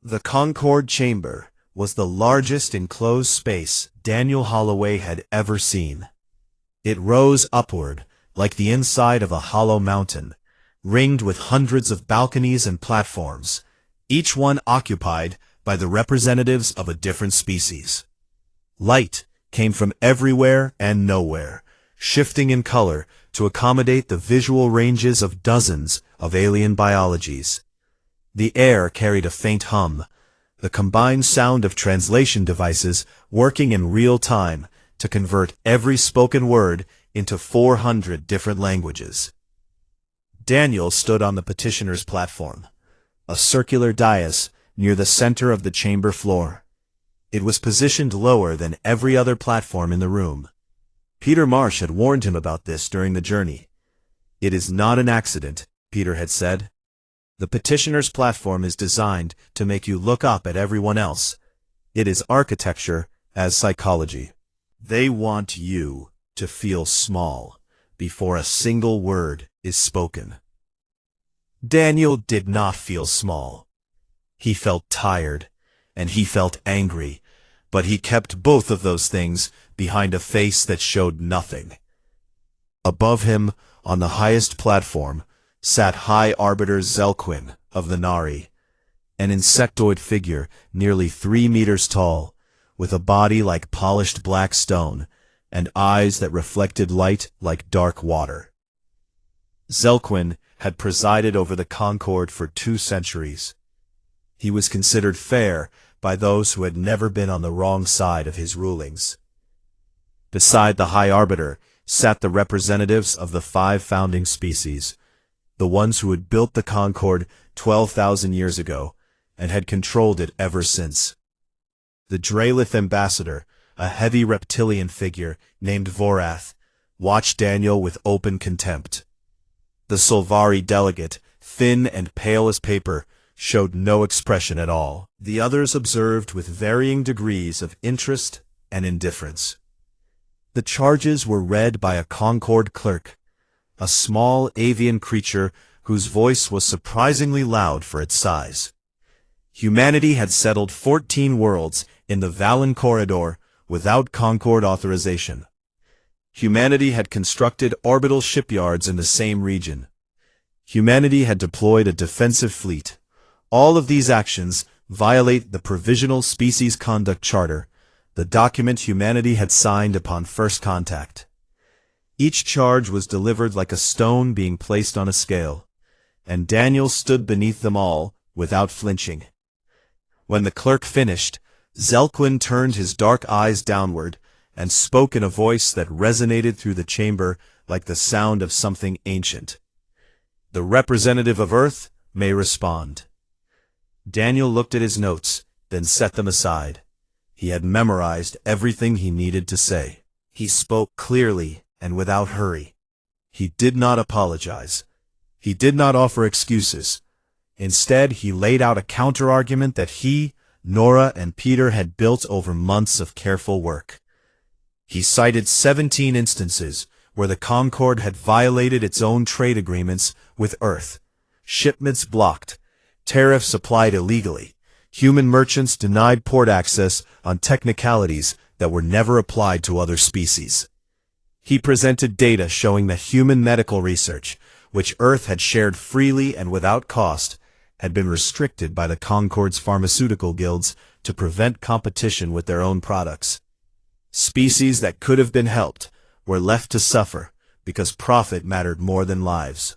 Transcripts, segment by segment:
The Concorde Chamber was the largest enclosed space Daniel Holloway had ever seen. It rose upward, like the inside of a hollow mountain, ringed with hundreds of balconies and platforms, each one occupied by the representatives of a different species. Light came from everywhere and nowhere, shifting in color to accommodate the visual ranges of dozens of alien biologies. The air carried a faint hum, the combined sound of translation devices working in real time to convert every spoken word into 400 different languages. Daniel stood on the petitioner's platform, a circular dais near the center of the chamber floor. It was positioned lower than every other platform in the room. Peter Marsh had warned him about this during the journey. "It is not an accident," Peter had said. "The petitioner's platform is designed to make you look up at everyone else. It is architecture as psychology. They want you to feel small before a single word is spoken." Daniel did not feel small. He felt tired, and he felt angry, but he kept both of those things behind a face that showed nothing. Above him, on the highest platform, sat High Arbiter Zelquin of the Nari, an insectoid figure nearly 3 meters tall, with a body like polished black stone, and eyes that reflected light like dark water. Zelquin had presided over the Concorde for 2 centuries. He was considered fair by those who had never been on the wrong side of his rulings. Beside the High Arbiter sat the representatives of the 5 founding species, the ones who had built the Concorde 12,000 years ago and had controlled it ever since. The Dralith ambassador, a heavy reptilian figure named Vorath, watched Daniel with open contempt. The Solvari delegate, thin and pale as paper, showed no expression at all. The others observed with varying degrees of interest and indifference. The charges were read by a Concorde clerk, a small avian creature whose voice was surprisingly loud for its size. Humanity had settled 14 worlds in the Valen Corridor without Concorde authorization. Humanity had constructed orbital shipyards in the same region. Humanity had deployed a defensive fleet. All of these actions violate the Provisional Species Conduct Charter, the document humanity had signed upon first contact. Each charge was delivered like a stone being placed on a scale, and Daniel stood beneath them all without flinching. When the clerk finished, Zelquin turned his dark eyes downward and spoke in a voice that resonated through the chamber like the sound of something ancient. "The representative of Earth may respond." Daniel looked at his notes, then set them aside. He had memorized everything he needed to say. He spoke clearly and without hurry. He did not apologize. He did not offer excuses. Instead, he laid out a counter-argument that he, Nora, and Peter had built over months of careful work. He cited 17 instances where the Concorde had violated its own trade agreements with Earth. Shipments blocked, tariffs applied illegally, human merchants denied port access on technicalities that were never applied to other species. He presented data showing that human medical research, which Earth had shared freely and without cost, had been restricted by the Concorde's pharmaceutical guilds to prevent competition with their own products. Species that could have been helped were left to suffer because profit mattered more than lives.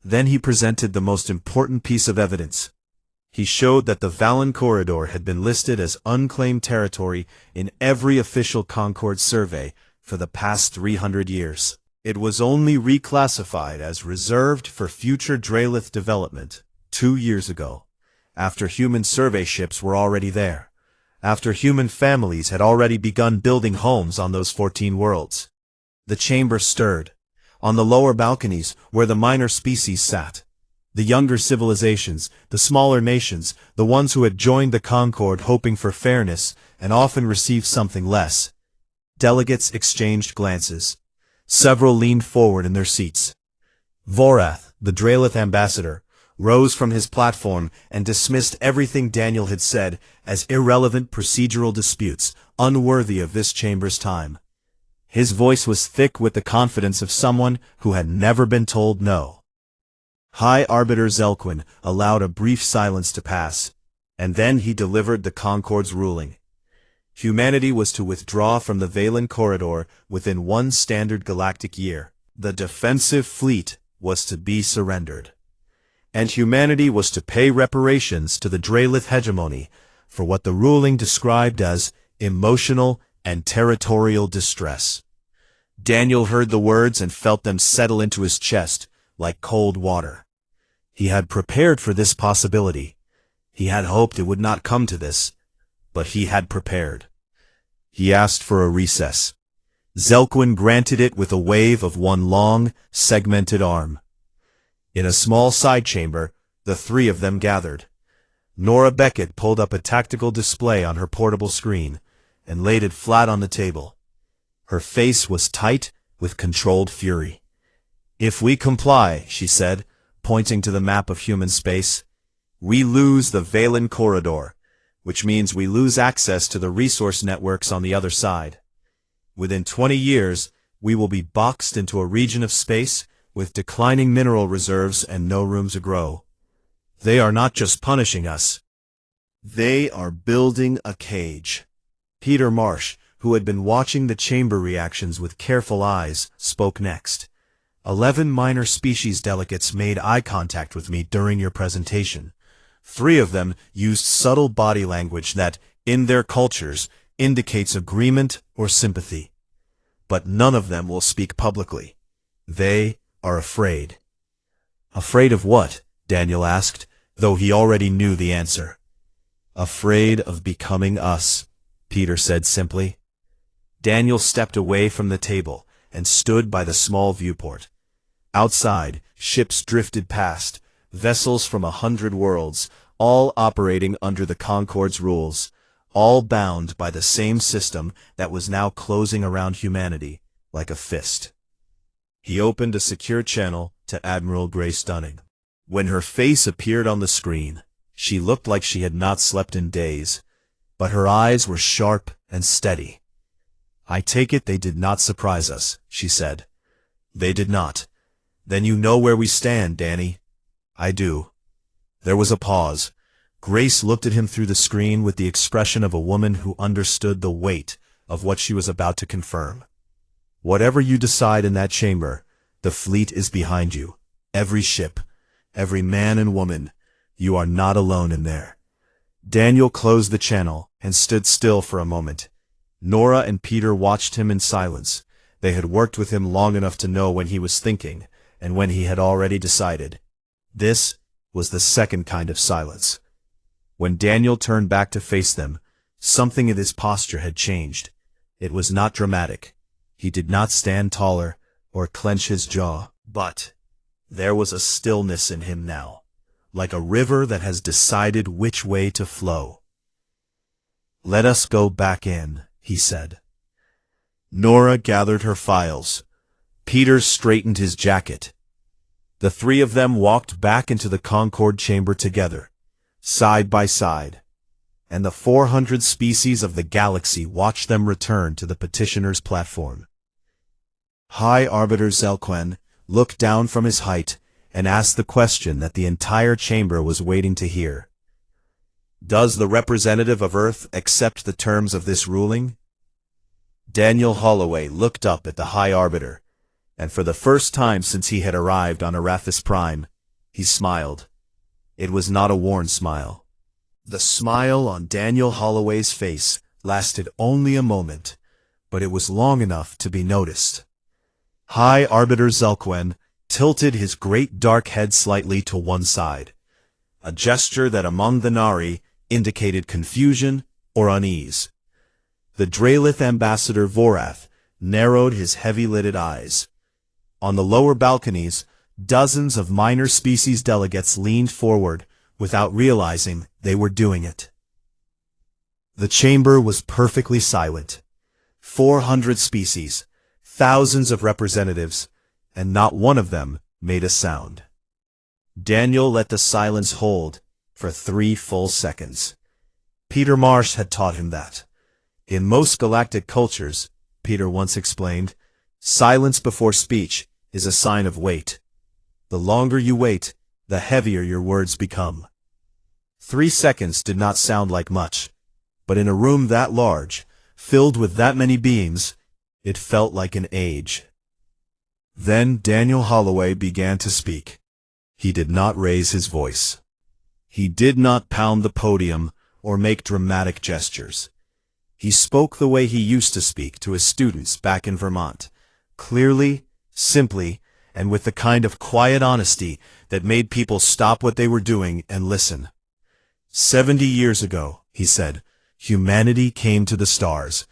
Then he presented the most important piece of evidence. He showed that the Valen Corridor had been listed as unclaimed territory in every official Concorde survey for the past 300 years. It was only reclassified as reserved for future Dralith development 2 years ago, after human survey ships were already there, after human families had already begun building homes on those 14 worlds. The chamber stirred. On the lower balconies, where the minor species sat, the younger civilizations, the smaller nations, the ones who had joined the Concorde hoping for fairness and often received something less. Delegates exchanged glances. Several leaned forward in their seats. Vorath, the Dralith ambassador, rose from his platform and dismissed everything Daniel had said as irrelevant procedural disputes, unworthy of this chamber's time. His voice was thick with the confidence of someone who had never been told no. High Arbiter Zelquin allowed a brief silence to pass, and then he delivered the Concord's ruling. Humanity was to withdraw from the Valen Corridor within 1 standard galactic year. The defensive fleet was to be surrendered. And humanity was to pay reparations to the Draelith hegemony for what the ruling described as emotional and territorial distress. Daniel heard the words and felt them settle into his chest like cold water. He had prepared for this possibility. He had hoped it would not come to this, but he had prepared. He asked for a recess. Zelquin granted it with a wave of one long, segmented arm. In a small side chamber, the 3 of them gathered. Nora Beckett pulled up a tactical display on her portable screen and laid it flat on the table. Her face was tight with controlled fury. "If we comply," she said, pointing to the map of human space, "we lose the Valen Corridor, which means we lose access to the resource networks on the other side. Within 20 years, we will be boxed into a region of space with declining mineral reserves and no room to grow. They are not just punishing us. They are building a cage." Peter Marsh, who had been watching the chamber reactions with careful eyes, spoke next. 11 minor species delegates made eye contact with me during your presentation. 3 of them used subtle body language that, in their cultures, indicates agreement or sympathy. But none of them will speak publicly. They are afraid. "Afraid of what?" Daniel asked, though he already knew the answer. "Afraid of becoming us," Peter said simply. Daniel stepped away from the table and stood by the small viewport. Outside, ships drifted past, vessels from 100 worlds, all operating under the Concord's rules, all bound by the same system that was now closing around humanity like a fist. He opened a secure channel to Admiral Grace Dunning. When her face appeared on the screen, she looked like she had not slept in days, but her eyes were sharp and steady. "I take it they did not surprise us," she said. "They did not. Then you know where we stand, Danny." "I do." There was a pause. Grace looked at him through the screen with the expression of a woman who understood the weight of what she was about to confirm. "Whatever you decide in that chamber, the fleet is behind you. Every ship, every man and woman. You are not alone in there." Daniel closed the channel and stood still for a moment. Nora and Peter watched him in silence. They had worked with him long enough to know when he was thinking and when he had already decided. This was the second kind of silence. When Daniel turned back to face them, something in his posture had changed. It was not dramatic. He did not stand taller or clench his jaw, but there was a stillness in him now, like a river that has decided which way to flow. "Let us go back in," he said. Nora gathered her files. Peter straightened his jacket. The 3 of them walked back into the Concord chamber together, side by side, and the 400 species of the galaxy watched them return to the petitioner's platform. High Arbiter Zelquin looked down from his height and asked the question that the entire chamber was waiting to hear. "Does the representative of Earth accept the terms of this ruling?" Daniel Holloway looked up at the High Arbiter, and for the first time since he had arrived on Arathis Prime, he smiled. It was not a worn smile. The smile on Daniel Holloway's face lasted only a moment, but it was long enough to be noticed. High Arbiter Zelquin tilted his great dark head slightly to one side, a gesture that among the Nari indicated confusion or unease. The Draelith ambassador Vorath narrowed his heavy-lidded eyes. On the lower balconies, dozens of minor species delegates leaned forward without realizing they were doing it. The chamber was perfectly silent. 400 species, thousands of representatives, and not one of them made a sound. Daniel let the silence hold for 3 full seconds. Peter Marsh had taught him that. In most galactic cultures, Peter once explained, silence before speech is a sign of weight. The longer you wait, the heavier your words become. 3 seconds did not sound like much, but in a room that large, filled with that many beings, it felt like an age. Then Daniel Holloway began to speak. He did not raise his voice. He did not pound the podium or make dramatic gestures. He spoke the way he used to speak to his students back in Vermont, clearly, simply, and with the kind of quiet honesty that made people stop what they were doing and listen. 70 years ago, he said, humanity came to the stars.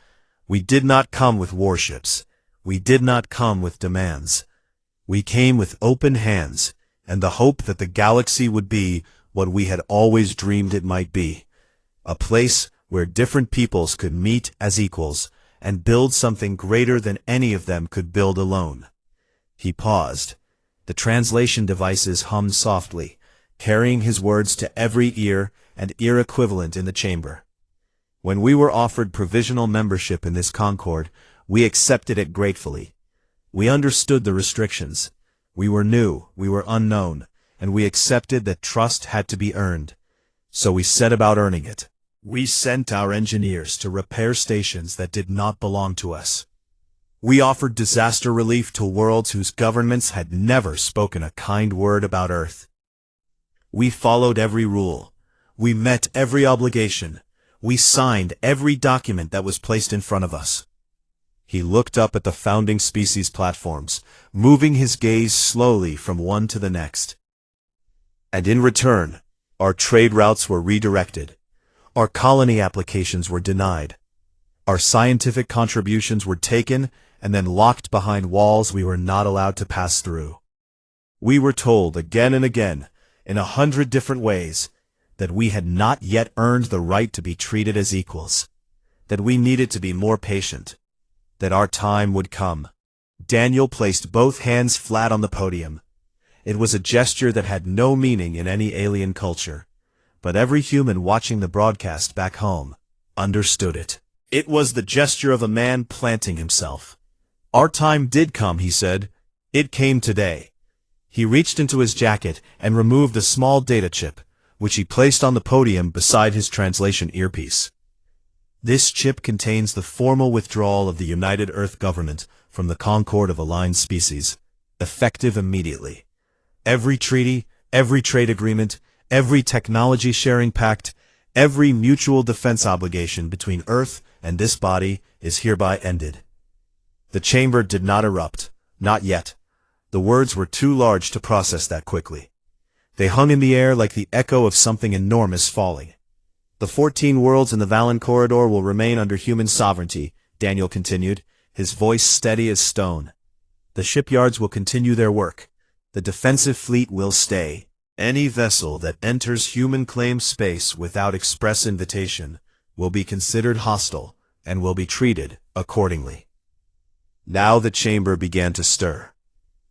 We did not come with warships. We did not come with demands. We came with open hands and the hope that the galaxy would be what we had always dreamed it might be. A place where different peoples could meet as equals and build something greater than any of them could build alone. He paused. The translation devices hummed softly, carrying his words to every ear and ear equivalent in the chamber. When we were offered provisional membership in this Concord, we accepted it gratefully. We understood the restrictions. We were new, we were unknown, and we accepted that trust had to be earned. So we set about earning it. We sent our engineers to repair stations that did not belong to us. We offered disaster relief to worlds whose governments had never spoken a kind word about Earth. We followed every rule. We met every obligation. We signed every document that was placed in front of us. He looked up at the founding species platforms, moving his gaze slowly from one to the next. And in return, our trade routes were redirected. Our colony applications were denied. Our scientific contributions were taken and then locked behind walls we were not allowed to pass through. We were told again and again, in 100 different ways, that we had not yet earned the right to be treated as equals, that we needed to be more patient, that our time would come. Daniel placed both hands flat on the podium. It was a gesture that had no meaning in any alien culture, but every human watching the broadcast back home understood it. It was the gesture of a man planting himself. Our time did come, he said. It came today. He reached into his jacket and removed a small data chip, which he placed on the podium beside his translation earpiece. This chip contains the formal withdrawal of the United Earth Government from the Concord of Aligned Species, effective immediately. Every treaty, every trade agreement, every technology-sharing pact, every mutual defense obligation between Earth and this body is hereby ended. The chamber did not erupt, not yet. The words were too large to process that quickly. They hung in the air like the echo of something enormous falling. The 14 worlds in the Valen Corridor will remain under human sovereignty, Daniel continued, his voice steady as stone. The shipyards will continue their work. The defensive fleet will stay. Any vessel that enters human-claimed space without express invitation will be considered hostile and will be treated accordingly. Now the chamber began to stir.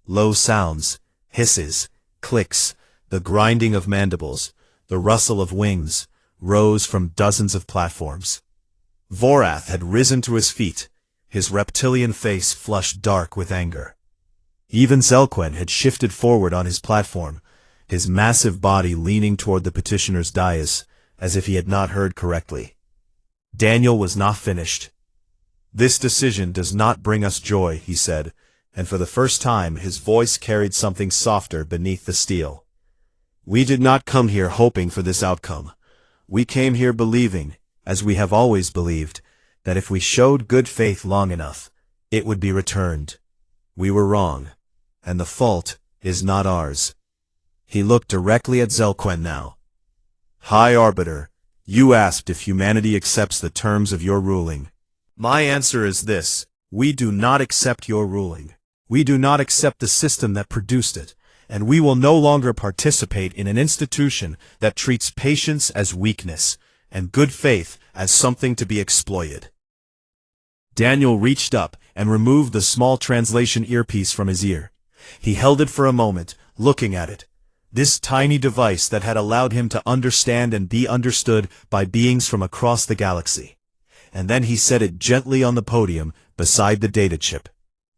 Low sounds, hisses, clicks, the grinding of mandibles, the rustle of wings, rose from dozens of platforms. Vorath had risen to his feet, his reptilian face flushed dark with anger. Even Zelquen had shifted forward on his platform, his massive body leaning toward the petitioner's dais, as if he had not heard correctly. Daniel was not finished. This decision does not bring us joy, he said, and for the first time his voice carried something softer beneath the steel. We did not come here hoping for this outcome. We came here believing, as we have always believed, that if we showed good faith long enough, it would be returned. We were wrong, and the fault is not ours. He looked directly at Zelquen now. High Arbiter, you asked if humanity accepts the terms of your ruling. My answer is this: we do not accept your ruling. We do not accept the system that produced it, and we will no longer participate in an institution that treats patience as weakness and good faith as something to be exploited. Daniel reached up and removed the small translation earpiece from his ear. He held it for a moment, looking at it. This tiny device that had allowed him to understand and be understood by beings from across the galaxy. And then he set it gently on the podium beside the data chip.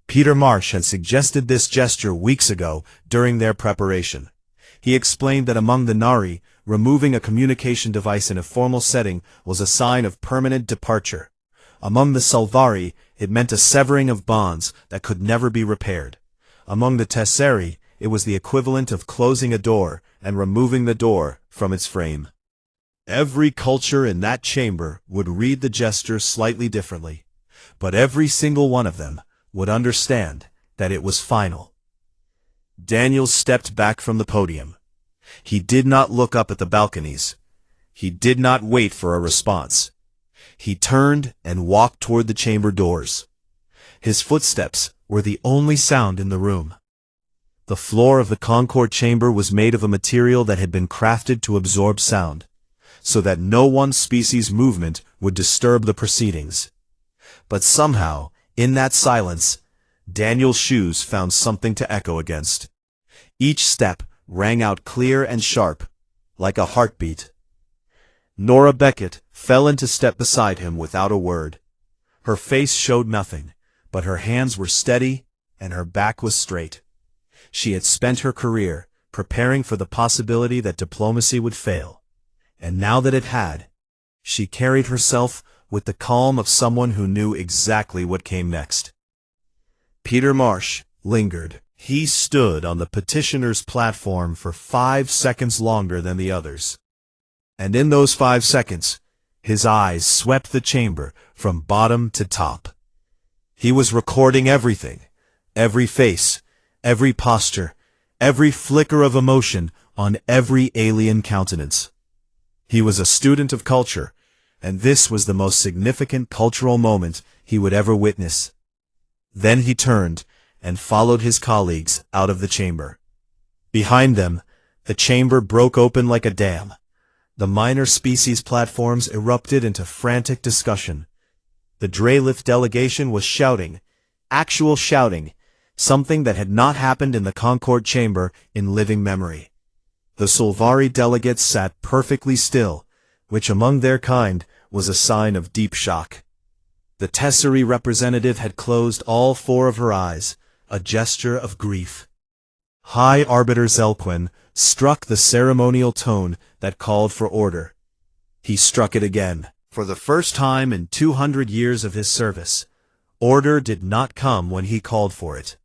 Peter Marsh had suggested this gesture weeks ago during their preparation. He explained that among the Nari, removing a communication device in a formal setting was a sign of permanent departure. Among the Salvari, it meant a severing of bonds that could never be repaired. Among the Tesseri, it was the equivalent of closing a door and removing the door from its frame. Every culture in that chamber would read the gesture slightly differently, but every single one of them would understand that it was final. Daniel stepped back from the podium. He did not look up at the balconies. He did not wait for a response. He turned and walked toward the chamber doors. His footsteps were the only sound in the room. The floor of the Concord chamber was made of a material that had been crafted to absorb sound, so that no one species' movement would disturb the proceedings. But somehow, in that silence, Daniel's shoes found something to echo against. Each step rang out clear and sharp, like a heartbeat. Nora Beckett fell into step beside him without a word. Her face showed nothing, but her hands were steady and her back was straight. She had spent her career preparing for the possibility that diplomacy would fail, and now that it had, she carried herself with the calm of someone who knew exactly what came next. Peter Marsh lingered. He stood on the petitioner's platform for 5 seconds longer than the others. And in those 5 seconds, his eyes swept the chamber from bottom to top. He was recording everything, every face, every posture, every flicker of emotion on every alien countenance. He was a student of culture, and this was the most significant cultural moment he would ever witness. Then he turned and followed his colleagues out of the chamber. Behind them, the chamber broke open like a dam. The minor species platforms erupted into frantic discussion. The Dreylift delegation was shouting, actual shouting, something that had not happened in the Concord chamber in living memory. The Solvari delegates sat perfectly still, which among their kind was a sign of deep shock. The Tesseri representative had closed all 4 of her eyes, a gesture of grief. High Arbiter Zelquin struck the ceremonial tone that called for order. He struck it again. For the first time in 200 years of his service, order did not come when he called for it.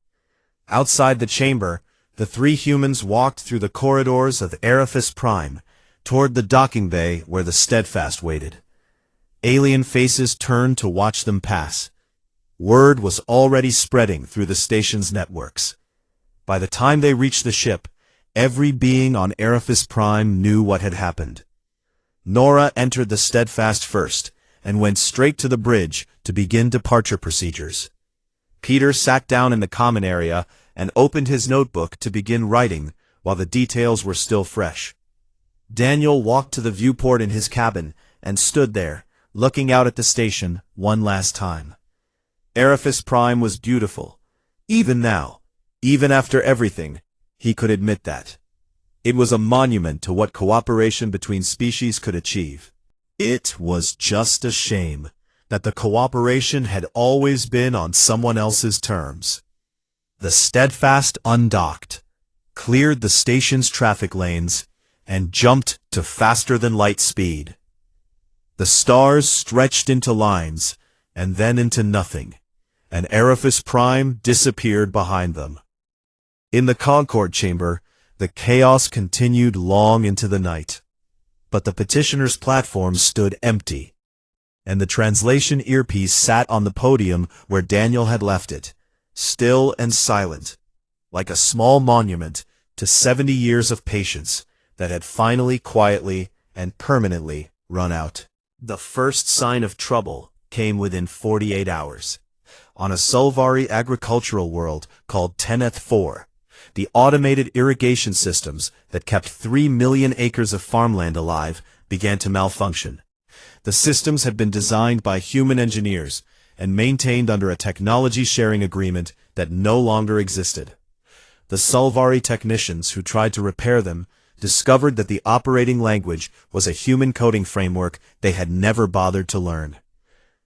Outside the chamber, the 3 humans walked through the corridors of Arifis Prime, toward the docking bay where the Steadfast waited. Alien faces turned to watch them pass. Word was already spreading through the station's networks. By the time they reached the ship, every being on Arifis Prime knew what had happened. Nora entered the Steadfast first, and went straight to the bridge to begin departure procedures. Peter sat down in the common area and opened his notebook to begin writing while the details were still fresh. Daniel walked to the viewport in his cabin and stood there, looking out at the station one last time. Arifis Prime was beautiful. Even now, even after everything, he could admit that. It was a monument to what cooperation between species could achieve. It was just a shame that the cooperation had always been on someone else's terms. The Steadfast undocked, cleared the station's traffic lanes, and jumped to faster-than-light speed. The stars stretched into lines, and then into nothing, and Arifis Prime disappeared behind them. In the Concord chamber, the chaos continued long into the night. But the petitioner's platform stood empty, and the translation earpiece sat on the podium where Daniel had left it, still and silent, like a small monument to 70 years of patience that had finally, quietly, and permanently run out. The first sign of trouble came within 48 hours. On a Solvari agricultural world called Teneth 4, the automated irrigation systems that kept 3 million acres of farmland alive began to malfunction. The systems had been designed by human engineers and maintained under a technology sharing agreement that no longer existed. the Sulvari technicians who tried to repair them discovered that the operating language was a human coding framework they had never bothered to learn.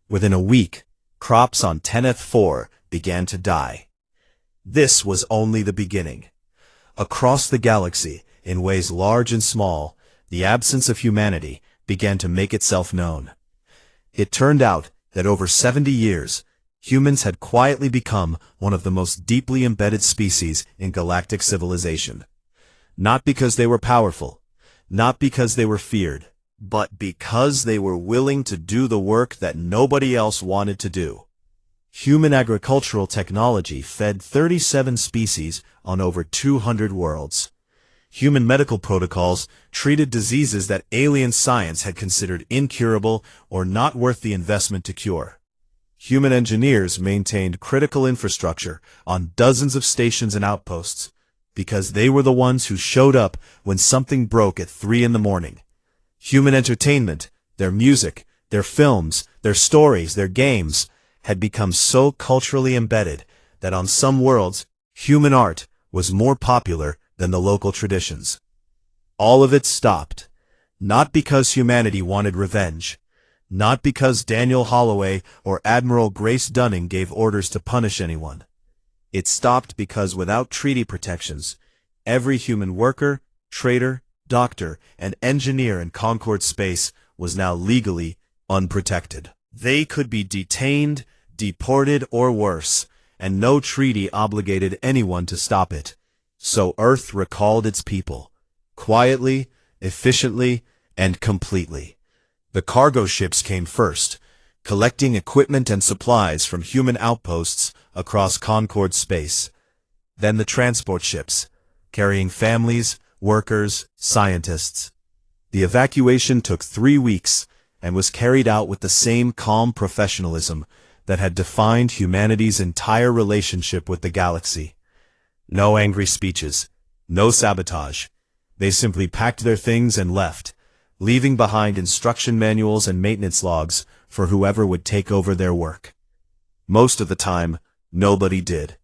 Within a week, crops on 10th-4 began to die. This was only the beginning. Across the galaxy, in ways large and small, the absence of humanity began to make itself known. It turned out that over 70 years, humans had quietly become one of the most deeply embedded species in galactic civilization. Not because they were powerful, not because they were feared, but because they were willing to do the work that nobody else wanted to do. Human agricultural technology fed 37 species on over 200 worlds. Human medical protocols treated diseases that alien science had considered incurable or not worth the investment to cure. Human engineers maintained critical infrastructure on dozens of stations and outposts because they were the ones who showed up when something broke at 3 in the morning. Human entertainment, their music, their films, their stories, their games, had become so culturally embedded that on some worlds, human art was more popular than the local traditions. All of it stopped, not because humanity wanted revenge, not because Daniel Holloway or Admiral Grace Dunning gave orders to punish anyone. It stopped because without treaty protections, every human worker, trader, doctor, and engineer in Concord space was now legally unprotected. They could be detained, deported, or worse, and no treaty obligated anyone to stop it. So Earth recalled its people, quietly, efficiently, and completely. The cargo ships came first, collecting equipment and supplies from human outposts across Concord space. Then the transport ships, carrying families, workers, scientists. The evacuation took 3 weeks and was carried out with the same calm professionalism that had defined humanity's entire relationship with the galaxy. No angry speeches, no sabotage. They simply packed their things and left, leaving behind instruction manuals and maintenance logs for whoever would take over their work. Most of the time, nobody did.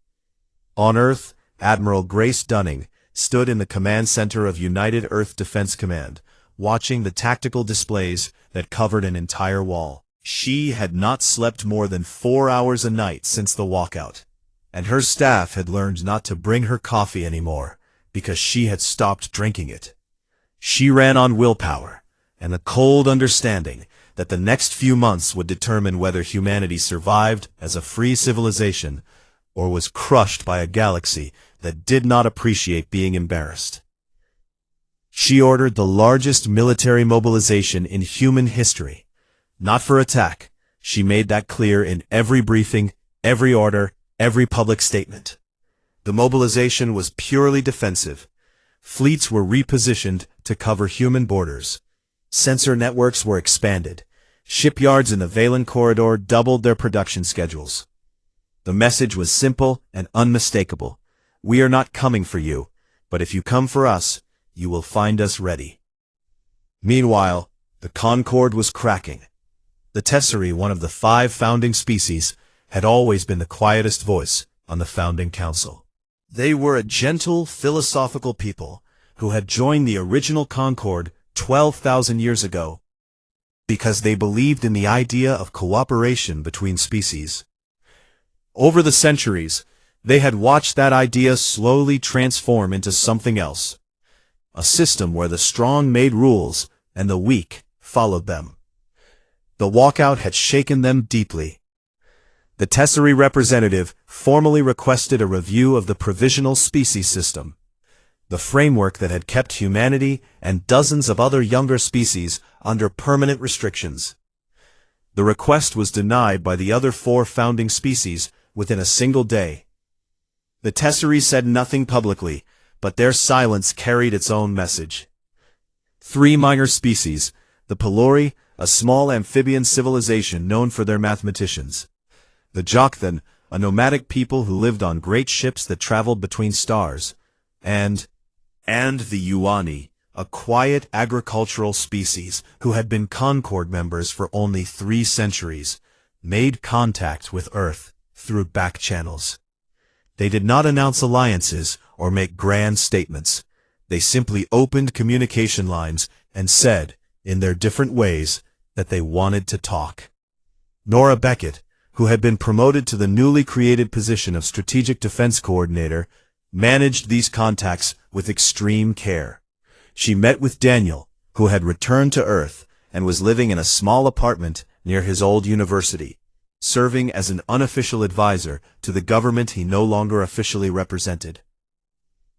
On Earth, Admiral Grace Dunning stood in the command center of United Earth Defense Command, watching the tactical displays that covered an entire wall. She had not slept more than 4 hours a night since the walkout, and her staff had learned not to bring her coffee anymore because she had stopped drinking it. She ran on willpower and the cold understanding that the next few months would determine whether humanity survived as a free civilization or was crushed by a galaxy that did not appreciate being embarrassed. She ordered the largest military mobilization in human history. Not for attack. She made that clear in every briefing, every order, every public statement. The mobilization was purely defensive. Fleets were repositioned to cover human borders. Sensor networks were expanded. Shipyards in the Valen corridor doubled their production schedules. The message was simple and unmistakable. We are not coming for you, but if you come for us, you will find us ready. Meanwhile, the Concorde was cracking. The Tesserae, one of the 5 founding species, had always been the quietest voice on the founding council. They were a gentle, philosophical people who had joined the original Concorde 12,000 years ago because they believed in the idea of cooperation between species. Over the centuries, they had watched that idea slowly transform into something else, a system where the strong made rules and the weak followed them. The walkout had shaken them deeply. The Tesserae representative formally requested a review of the provisional species system, the framework that had kept humanity and dozens of other younger species under permanent restrictions. The request was denied by the other 4 founding species within a single day. The Tesserae said nothing publicly, but their silence carried its own message. 3 minor species, the Pelori, a small amphibian civilization known for their mathematicians; the Joktan, a nomadic people who lived on great ships that traveled between stars; and the Yuani, a quiet agricultural species who had been Concorde members for only 3 centuries, made contact with Earth through back channels. They did not announce alliances or make grand statements. They simply opened communication lines and said, in their different ways, that they wanted to talk. Nora Beckett, who had been promoted to the newly created position of Strategic Defense Coordinator, managed these contacts with extreme care. She met with Daniel, who had returned to Earth and was living in a small apartment near his old university, serving as an unofficial advisor to the government he no longer officially represented.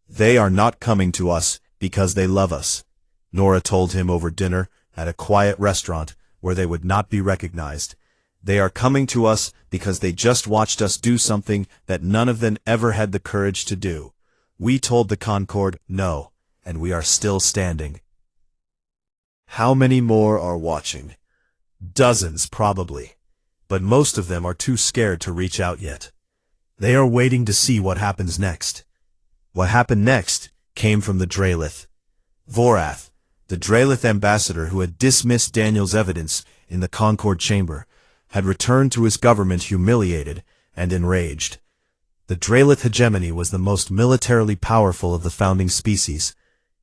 "They are not coming to us because they love us," Nora told him over dinner at a quiet restaurant where they would not be recognized. "They are coming to us because they just watched us do something that none of them ever had the courage to do. We told the Concorde no, and we are still standing." How many more are watching? Dozens, probably. But most of them are too scared to reach out yet. They are waiting to see what happens next. What happened next came from the Drelith. Vorath, the Drelith ambassador who had dismissed Daniel's evidence in the Concorde chamber, had returned to his government humiliated and enraged. The Drelith hegemony was the most militarily powerful of the founding species,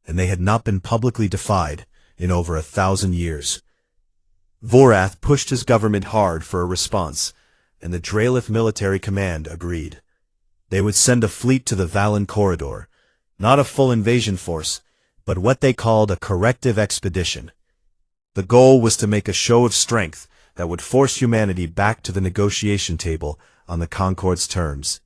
and they had not been publicly defied in over 1,000 years. Vorath pushed his government hard for a response, and the Drelith military command agreed. They would send a fleet to the Valen corridor, not a full invasion force, but what they called a corrective expedition. The goal was to make a show of strength that would force humanity back to the negotiation table on the Concorde's terms.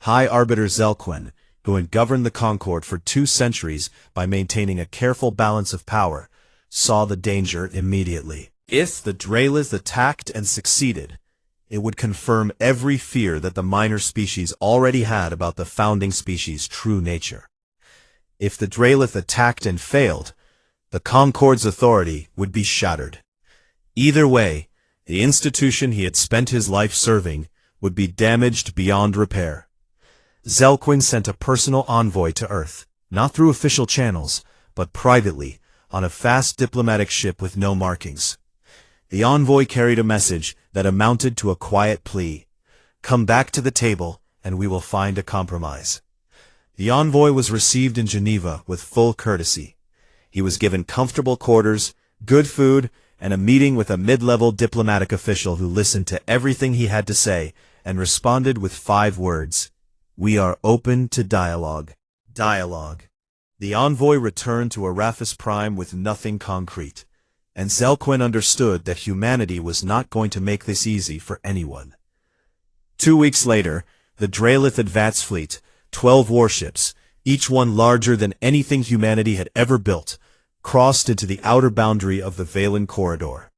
High Arbiter Zelquin, who had governed the Concorde for 2 centuries by maintaining a careful balance of power, saw the danger immediately. If the Drelith attacked and succeeded, it would confirm every fear that the minor species already had about the founding species' true nature. If the Drelith attacked and failed, the Concorde's authority would be shattered. Either way, the institution he had spent his life serving would be damaged beyond repair. Zelquin sent a personal envoy to Earth, not through official channels, but privately, on a fast diplomatic ship with no markings. The envoy carried a message that amounted to a quiet plea: "Come back to the table, and we will find a compromise." The envoy was received in Geneva with full courtesy. He was given comfortable quarters, good food, and a meeting with a mid-level diplomatic official who listened to everything he had to say and responded with 5 words: "We are open to dialogue." Dialogue. The envoy returned to Arrakis Prime with nothing concrete, and Zelquin understood that humanity was not going to make this easy for anyone. 2 weeks later, the Drelith advance fleet, 12 warships, each one larger than anything humanity had ever built, crossed into the outer boundary of the Valen corridor.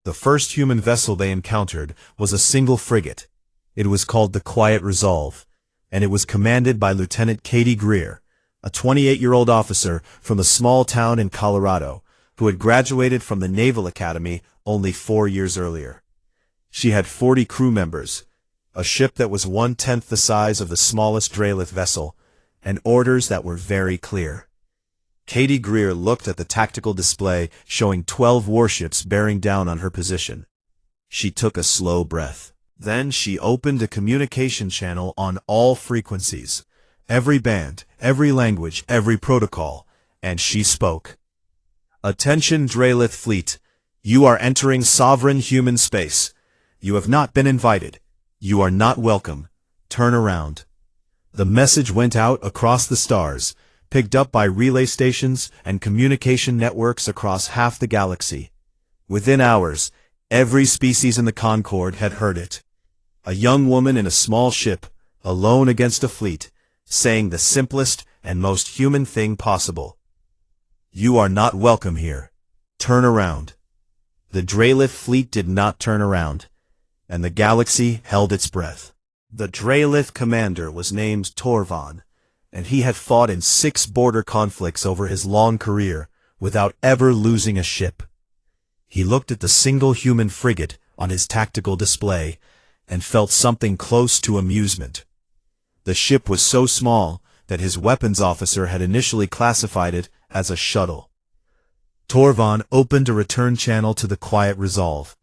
The first human vessel they encountered was a single frigate. It was called the Quiet Resolve, and it was commanded by Lieutenant Katie Greer, a 28-year-old officer from a small town in Colorado, who had graduated from the Naval Academy only 4 years earlier. She had 40 crew members, a ship that was 1/10 the size of the smallest Drelith vessel, and orders that were very clear. Katie Greer looked at the tactical display showing 12 warships bearing down on her position. She took a slow breath. Then she opened a communication channel on all frequencies, every band, every language, every protocol, and she spoke. "Attention Drelith fleet, you are entering sovereign human space. You have not been invited. You are not welcome. Turn around." The message went out across the stars, picked up by relay stations and communication networks across half the galaxy. Within hours, every species in the Concorde had heard it. A young woman in a small ship, alone against a fleet, saying the simplest and most human thing possible: "You are not welcome here. Turn around." The Drelith fleet did not turn around, and the galaxy held its breath. The Drelith commander was named Torvan, and he had fought in 6 border conflicts over his long career without ever losing a ship. He looked at the single human frigate on his tactical display and felt something close to amusement. The ship was so small that his weapons officer had initially classified it as a shuttle. Torvan opened a return channel to the Quiet Resolve.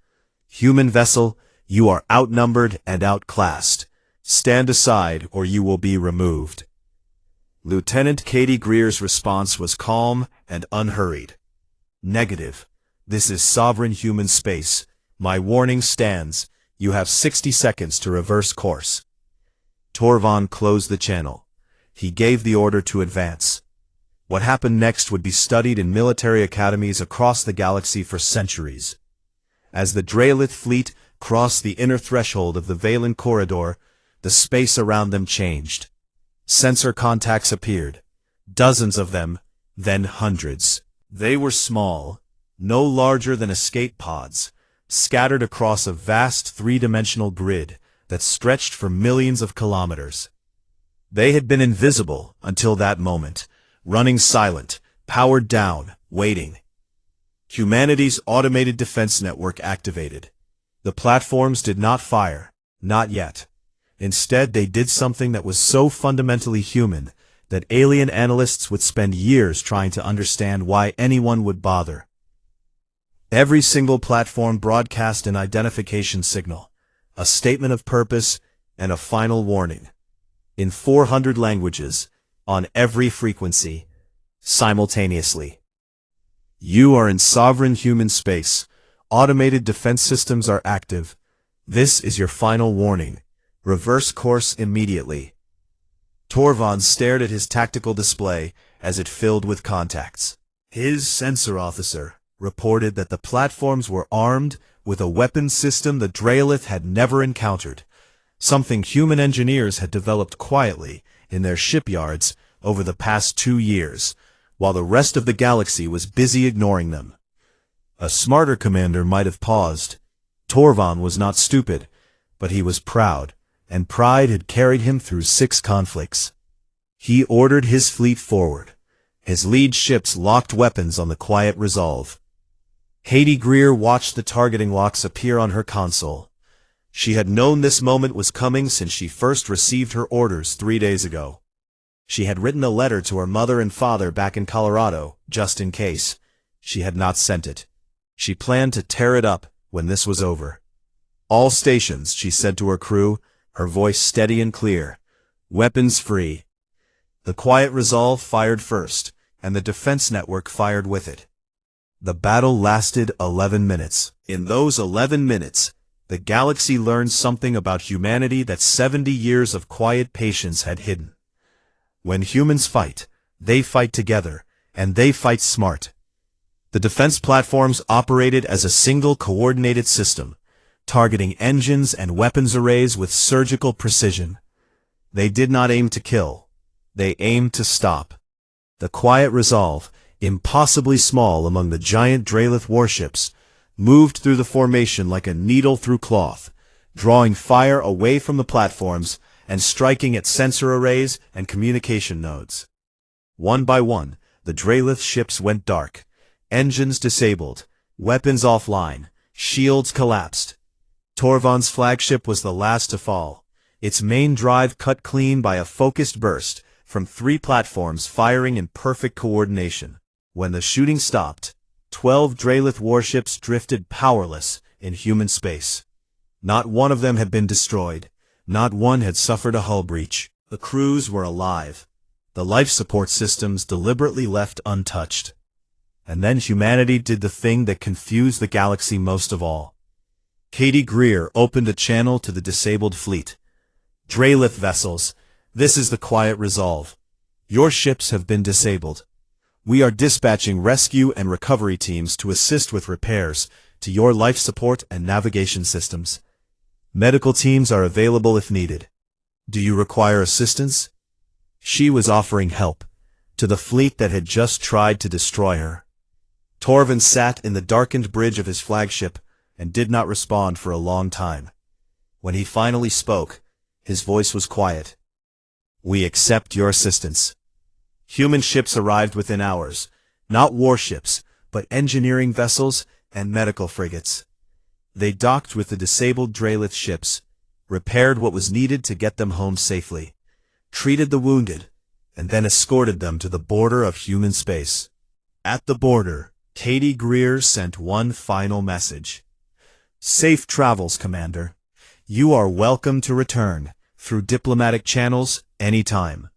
"Human vessel, you are outnumbered and outclassed. Stand aside or you will be removed. Lieutenant Katie Greer's response was calm and unhurried. Negative. This is sovereign human space. My warning stands. You have 60 seconds to reverse course. Torvald closed the channel. He gave the order to advance. What happened next would be studied in military academies across the galaxy for centuries. As the Dralith fleet crossed the inner threshold of the Valen corridor, the space around them changed. Sensor contacts appeared. Dozens of them, then hundreds. They were small, no larger than escape pods, scattered across a vast three-dimensional grid that stretched for millions of kilometers. They had been invisible until that moment, running silent, powered down, waiting. Humanity's automated defense network activated. The platforms did not fire, not yet. Instead, they did something that was so fundamentally human that alien analysts would spend years trying to understand why anyone would bother. Every single platform broadcast an identification signal, a statement of purpose, and a final warning. In 400 languages, on every frequency, simultaneously. You are in sovereign human space. Automated defense systems are active. This is your final warning. Reverse course immediately. Torvald stared at his tactical display as it filled with contacts. His sensor officer reported that the platforms were armed with a weapons system the Dralith had never encountered, something human engineers had developed quietly in their shipyards over the past 2 years, while the rest of the galaxy was busy ignoring them. A smarter commander might have paused. Torvald was not stupid, but he was proud, and pride had carried him through 6 conflicts. He ordered his fleet forward. His lead ships locked weapons on the quiet resolve. Katie Greer watched the targeting locks appear on her console. She had known this moment was coming since she first received her orders 3 days ago. She had written a letter to her mother and father back in Colorado, just in case. She had not sent it. She planned to tear it up when this was over. All stations, she said to her crew, her voice steady and clear. Weapons free. The quiet resolve fired first, and the defense network fired with it. The battle lasted 11 minutes. In those 11 minutes, the galaxy learned something about humanity that 70 years of quiet patience had hidden. When humans fight, they fight together, and they fight smart. The defense platforms operated as a single coordinated system, targeting engines and weapons arrays with surgical precision. They did not aim to kill. They aimed to stop. The quiet resolve, impossibly small among the giant Dralith warships, moved through the formation like a needle through cloth, drawing fire away from the platforms and striking at sensor arrays and communication nodes. One by one, the Dralith ships went dark. Engines disabled, weapons offline, shields collapsed. Torvald's flagship was the last to fall, its main drive cut clean by a focused burst from 3 platforms firing in perfect coordination. When the shooting stopped, 12 Dralith warships drifted powerless in human space. Not one of them had been destroyed. Not one had suffered a hull breach. The crews were alive. The life support systems deliberately left untouched. And then humanity did the thing that confused the galaxy most of all. Katie Greer opened a channel to the disabled fleet. Dralith vessels, this is the quiet resolve. Your ships have been disabled. We are dispatching rescue and recovery teams to assist with repairs to your life support and navigation systems. Medical teams are available if needed. Do you require assistance? She was offering help to the fleet that had just tried to destroy her. Torvald sat in the darkened bridge of his flagship and did not respond for a long time. When he finally spoke, his voice was quiet. We accept your assistance. Human ships arrived within hours, not warships, but engineering vessels and medical frigates. They docked with the disabled Dralith ships, repaired what was needed to get them home safely, treated the wounded, and then escorted them to the border of human space. At the border, Katie Greer sent one final message. Safe travels, Commander. You are welcome to return. through diplomatic channels, anytime.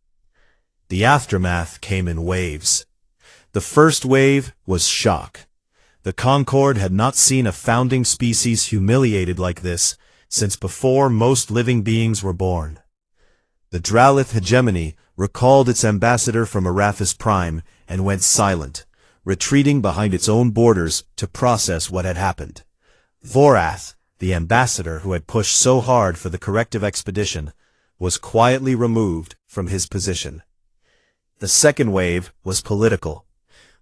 The aftermath came in waves. The first wave was shock. The Concorde had not seen a founding species humiliated like this since before most living beings were born. The Dralith hegemony recalled its ambassador from Arathis Prime and went silent, retreating behind its own borders to process what had happened. Vorath, the ambassador who had pushed so hard for the corrective expedition, was quietly removed from his position. The second wave was political.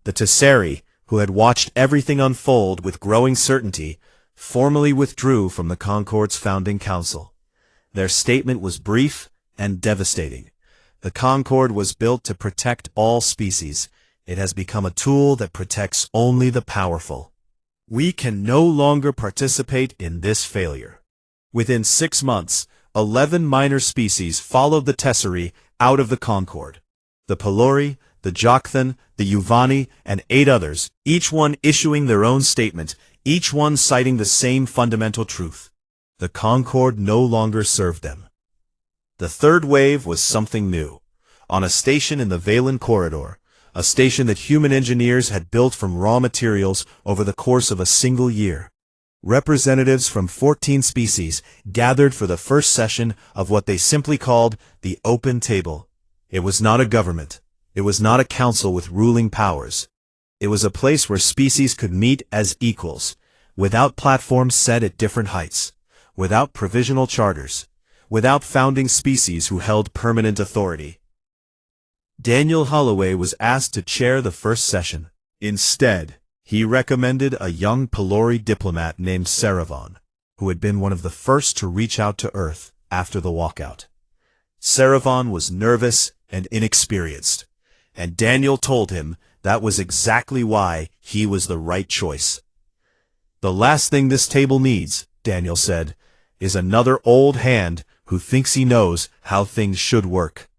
The Tesseri, who had watched everything unfold with growing certainty, formally withdrew from the Concorde's founding council. Their statement was brief and devastating. The Concorde was built to protect all species. It has become a tool that protects only the powerful. We can no longer participate in this failure. Within 6 months, 11 minor species followed the Tesseri out of the Concorde. The Pelori, the Jok'than, the Yuvani, and 8 others, each one issuing their own statement, each one citing the same fundamental truth. The Concorde no longer served them. The third wave was something new. On a station in the Valen Corridor, a station that human engineers had built from raw materials over the course of a single year, representatives from 14 species gathered for the first session of what they simply called the Open Table. It was not a government. It was not a council with ruling powers. It was a place where species could meet as equals, without platforms set at different heights, without provisional charters, without founding species who held permanent authority. Daniel Holloway was asked to chair the first session. Instead, he recommended a young Pelori diplomat named Saravan, who had been one of the first to reach out to Earth after the walkout. Saravan was nervous and inexperienced, and Daniel told him that was exactly why he was the right choice. "The last thing this table needs," Daniel said, "is another old hand who thinks he knows how things should work."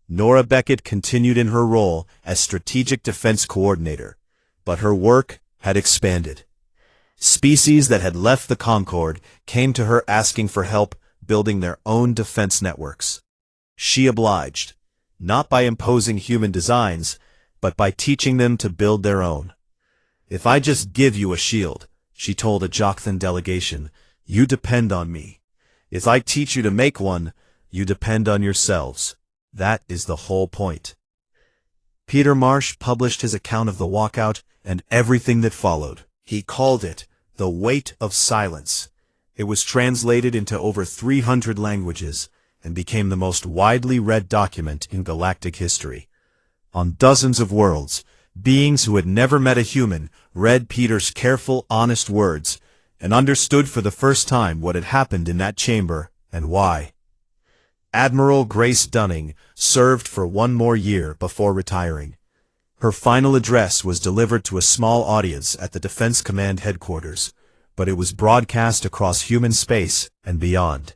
Nora Beckett continued in her role as Strategic Defense Coordinator, but her work had expanded. Species that had left the Concorde came to her asking for help building their own defense networks. She obliged, not by imposing human designs, but by teaching them to build their own. "If I just give you a shield," she told a Jok'than delegation, "you depend on me. If I teach you to make one, you depend on yourselves. That is the whole point." Peter Marsh published his account of the walkout and everything that followed. He called it The Weight of Silence. It was translated into over 300 languages and became the most widely read document in galactic history. On dozens of worlds, beings who had never met a human read Peter's careful, honest words and understood for the first time what had happened in that chamber and why. Admiral Grace Dunning served for 1 more year before retiring. Her final address was delivered to a small audience at the Defense Command headquarters, but it was broadcast across human space and beyond.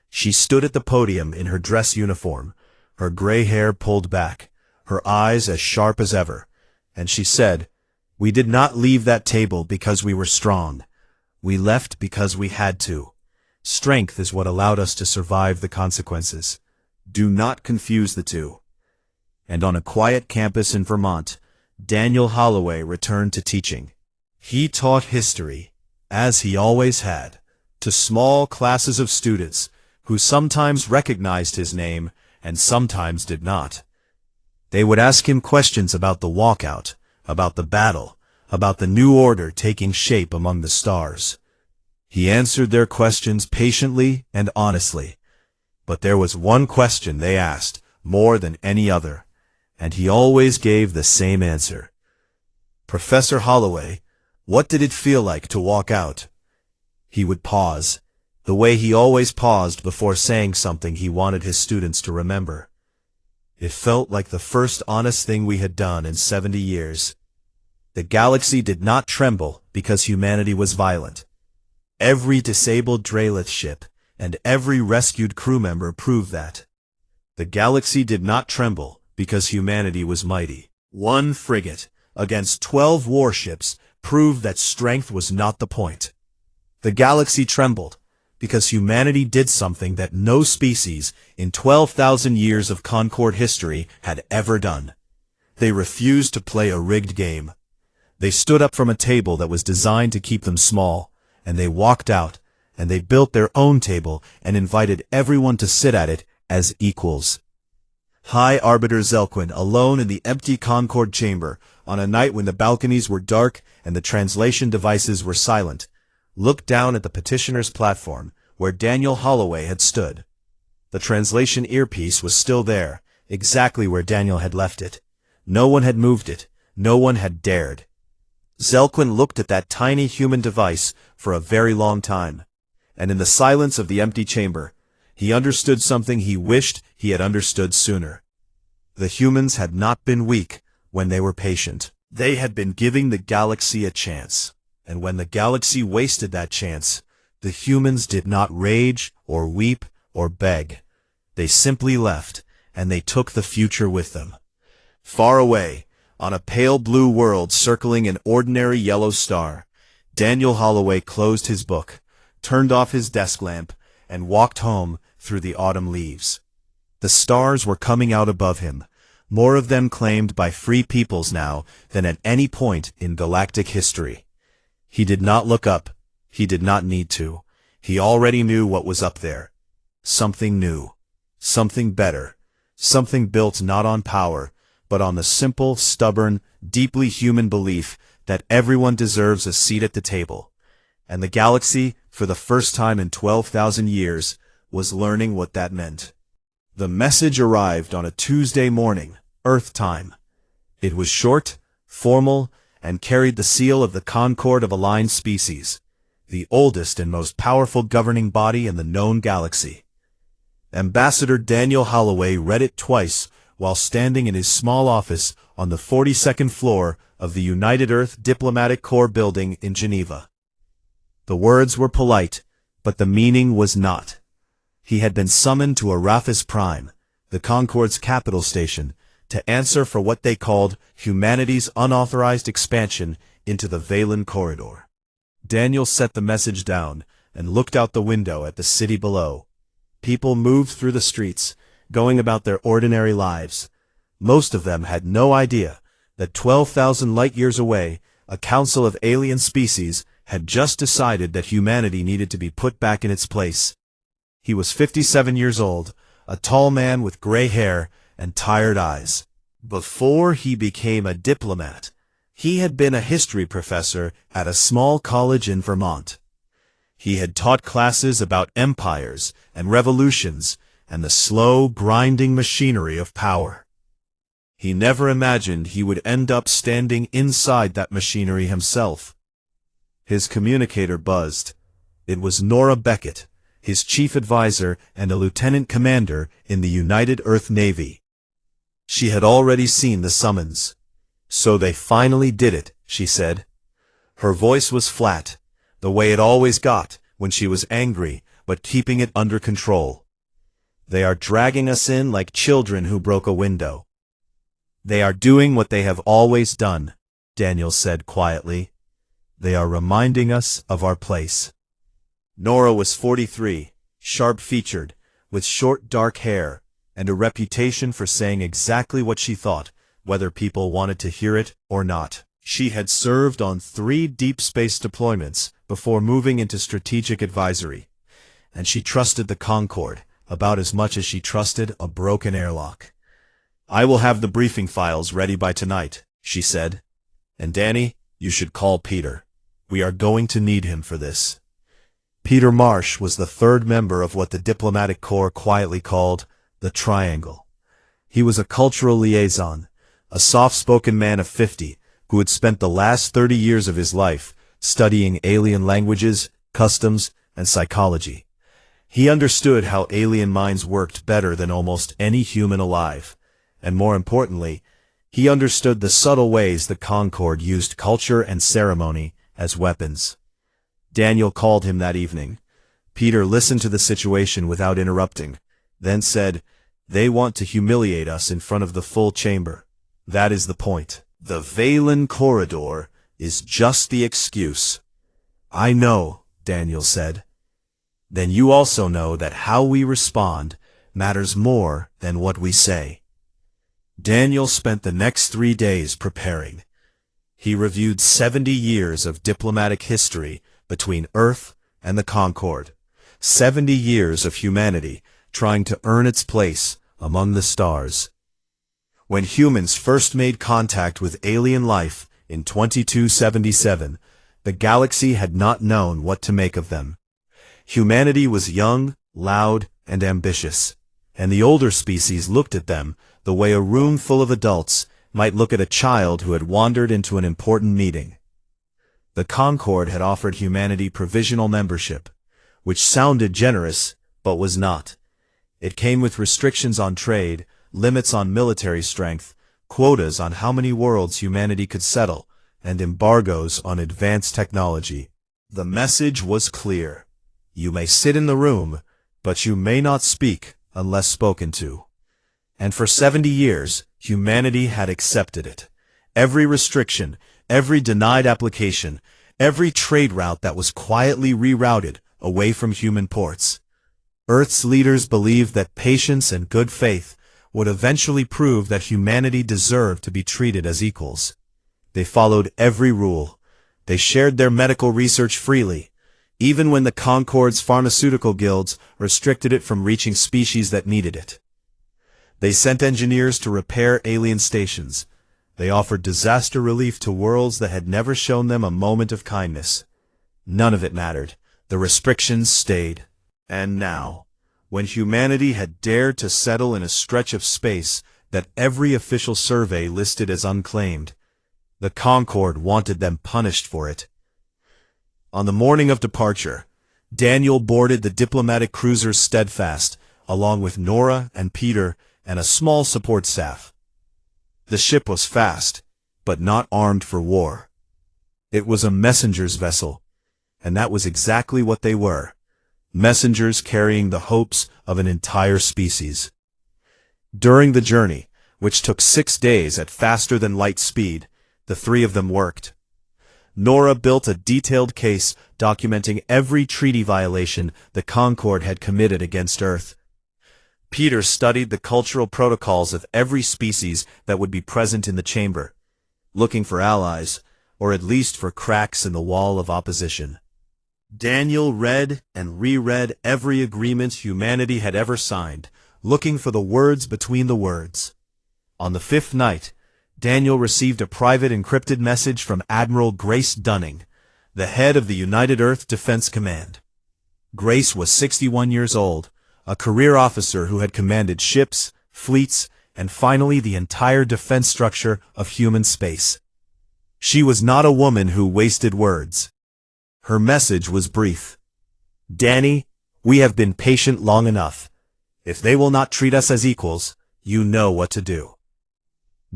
She stood at the podium in her dress uniform, her gray hair pulled back, her eyes as sharp as ever, and she said, "We did not leave that table because we were strong. We left because we had to. Strength is what allowed us to survive the consequences. Do not confuse the two." And on a quiet campus in Vermont, Daniel Holloway returned to teaching. He taught history, as he always had, to small classes of students who sometimes recognized his name and sometimes did not. They would ask him questions about the walkout, about the battle, about the new order taking shape among the stars. He answered their questions patiently and honestly, but there was one question they asked more than any other, and he always gave the same answer. "Professor Holloway, what did it feel like to walk out?" He would pause, the way he always paused before saying something he wanted his students to remember. "It felt like the first honest thing we had done in 70 years. The galaxy did not tremble because humanity was violent. Every disabled Dralith ship and every rescued crew member proved that. The galaxy did not tremble because humanity was mighty. 1 frigate against 12 warships proved that strength was not the point. The galaxy trembled because humanity did something that no species in 12,000 years of Concord history had ever done. They refused to play a rigged game. They stood up from a table that was designed to keep them small, and they walked out, and they built their own table and invited everyone to sit at it as equals. High Arbiter Zelquin, alone in the empty Concord chamber, on a night when the balconies were dark and the translation devices were silent, looked down at the petitioner's platform where Daniel Holloway had stood. The translation earpiece was still there, exactly where Daniel had left it. No one had moved it. No one had dared. Zelquin looked at that tiny human device for a very long time, and in the silence of the empty chamber, he understood something he wished he had understood sooner. The humans had not been weak when they were patient. They had been giving the galaxy a chance, and when the galaxy wasted that chance, the humans did not rage or weep or beg. They simply left, and they took the future with them. Far away, on a pale blue world circling an ordinary yellow star, Daniel Holloway closed his book, turned off his desk lamp, and walked home through the autumn leaves. The stars were coming out above him, more of them claimed by free peoples now than at any point in galactic history. He did not look up. He did not need to. He already knew what was up there. Something new. Something better. Something built not on power, but on the simple, stubborn, deeply human belief that everyone deserves a seat at the table. And the galaxy, for the first time in 12,000 years, was learning what that meant. The message arrived on a Tuesday morning, Earth time. It was short, formal, and carried the seal of the Concord of Aligned Species, the oldest and most powerful governing body in the known galaxy. Ambassador Daniel Holloway read it twice while standing in his small office on the 42nd floor of the United Earth Diplomatic Corps building in Geneva. The words were polite, but the meaning was not. He had been summoned to Arrakis Prime, the Concord's capital station, to answer for what they called humanity's unauthorized expansion into the Valen Corridor. Daniel set the message down and looked out the window at the city below. People moved through the streets, going about their ordinary lives. Most of them had no idea that 12,000 light-years away, a council of alien species had just decided that humanity needed to be put back in its place. He was 57 years old, a tall man with gray hair and tired eyes. Before he became a diplomat, he had been a history professor at a small college in Vermont. He had taught classes about empires and revolutions and the slow, grinding machinery of power. He never imagined he would end up standing inside that machinery himself. His communicator buzzed. It was Nora Beckett, his chief advisor and a lieutenant commander in the United Earth Navy. She had already seen the summons. "So they finally did it," she said. Her voice was flat, the way it always got when she was angry, but keeping it under control. "They are dragging us in like children who broke a window." "They are doing what they have always done," Daniel said quietly. "They are reminding us of our place." Nora was 43, sharp-featured, with short dark hair, and a reputation for saying exactly what she thought, whether people wanted to hear it or not. She had served on 3 deep space deployments before moving into strategic advisory, and she trusted the Concorde about as much as she trusted a broken airlock. "I will have the briefing files ready by tonight," she said. "And Danny, you should call Peter. We are going to need him for this." Peter Marsh was the 3rd member of what the diplomatic corps quietly called the Triangle. He was a cultural liaison, a soft-spoken man of 50 who had spent the last 30 years of his life studying alien languages, customs, and psychology. He understood how alien minds worked better than almost any human alive, and more importantly, he understood the subtle ways the Concorde used culture and ceremony as weapons. Daniel called him that evening. Peter listened to the situation without interrupting, then said, "They want to humiliate us in front of the full chamber. That is the point. The Valen Corridor is just the excuse." "I know," Daniel said. then you also know that how we respond matters more than what we say. Daniel spent the next 3 days preparing. He reviewed 70 years of diplomatic history between Earth and the Concorde, 70 years of humanity trying to earn its place among the stars. When humans first made contact with alien life in 2277, the galaxy had not known what to make of them. Humanity was young, loud, and ambitious, and the older species looked at them the way a room full of adults might look at a child who had wandered into an important meeting. The Concorde had offered humanity provisional membership, which sounded generous, but was not. It came with restrictions on trade, limits on military strength, quotas on how many worlds humanity could settle, and embargoes on advanced technology. The message was clear. You may sit in the room, but you may not speak unless spoken to. And for 70 years, humanity had accepted it. Every restriction, every denied application, every trade route that was quietly rerouted away from human ports. Earth's leaders believed that patience and good faith would eventually prove that humanity deserved to be treated as equals. They followed every rule. They shared their medical research freely, even when the Concorde's pharmaceutical guilds restricted it from reaching species that needed it. They sent engineers to repair alien stations. They offered disaster relief to worlds that had never shown them a moment of kindness. None of it mattered. The restrictions stayed. And now, when humanity had dared to settle in a stretch of space that every official survey listed as unclaimed, the Concorde wanted them punished for it. On the morning of departure, Daniel boarded the diplomatic cruiser Steadfast, along with Nora and Peter and a small support staff. The ship was fast, but not armed for war. It was a messenger's vessel, and that was exactly what they were. Messengers carrying the hopes of an entire species. During the journey, which took 6 days at faster-than-light speed, the three of them worked. Nora built a detailed case documenting every treaty violation the Concorde had committed against Earth. Peter studied the cultural protocols of every species that would be present in the chamber, looking for allies, or at least for cracks in the wall of opposition. Daniel read and reread every agreement humanity had ever signed, looking for the words between the words. On the 5th night, Daniel received a private encrypted message from Admiral Grace Dunning, the head of the United Earth Defense Command. Grace was 61 years old, a career officer who had commanded ships, fleets, and finally the entire defense structure of human space. She was not a woman who wasted words. Her message was brief. Danny, we have been patient long enough. If they will not treat us as equals, you know what to do.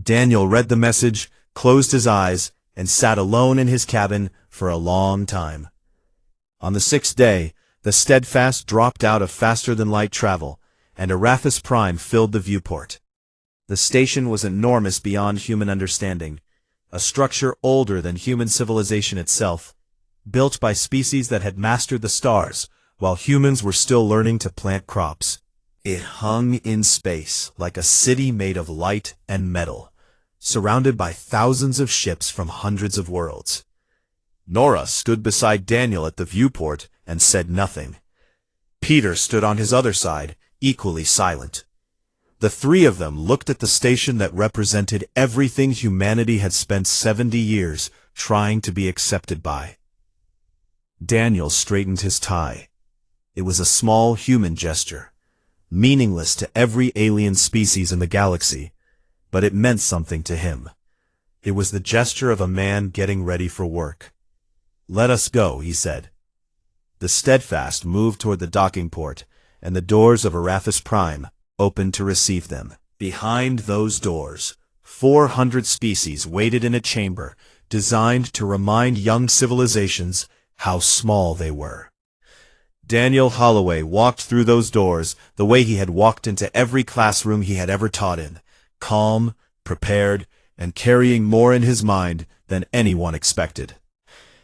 Daniel read the message, closed his eyes, and sat alone in his cabin for a long time. On the 6th day, the Steadfast dropped out of faster-than-light travel, and Arathis Prime filled the viewport. The station was enormous beyond human understanding, a structure older than human civilization itself, built by species that had mastered the stars, while humans were still learning to plant crops. It hung in space like a city made of light and metal, surrounded by thousands of ships from hundreds of worlds. Nora stood beside Daniel at the viewport and said nothing. Peter stood on his other side, equally silent. The three of them looked at the station that represented everything humanity had spent 70 years trying to be accepted by. Daniel straightened his tie. It was a small human gesture, meaningless to every alien species in the galaxy, but it meant something to him. It was the gesture of a man getting ready for work. "Let us go," he said. The Steadfast moved toward the docking port, and the doors of Arathis Prime opened to receive them. Behind those doors, 400 species waited in a chamber designed to remind young civilizations how small they were. Daniel Holloway walked through those doors the way he had walked into every classroom he had ever taught in, calm, prepared, and carrying more in his mind than anyone expected.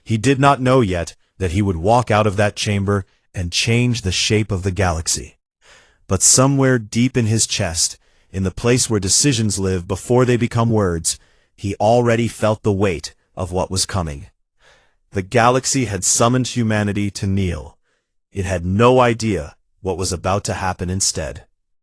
He did not know yet that he would walk out of that chamber and change the shape of the galaxy. But somewhere deep in his chest, in the place where decisions live before they become words, he already felt the weight of what was coming. The galaxy had summoned humanity to kneel. It had no idea what was about to happen instead.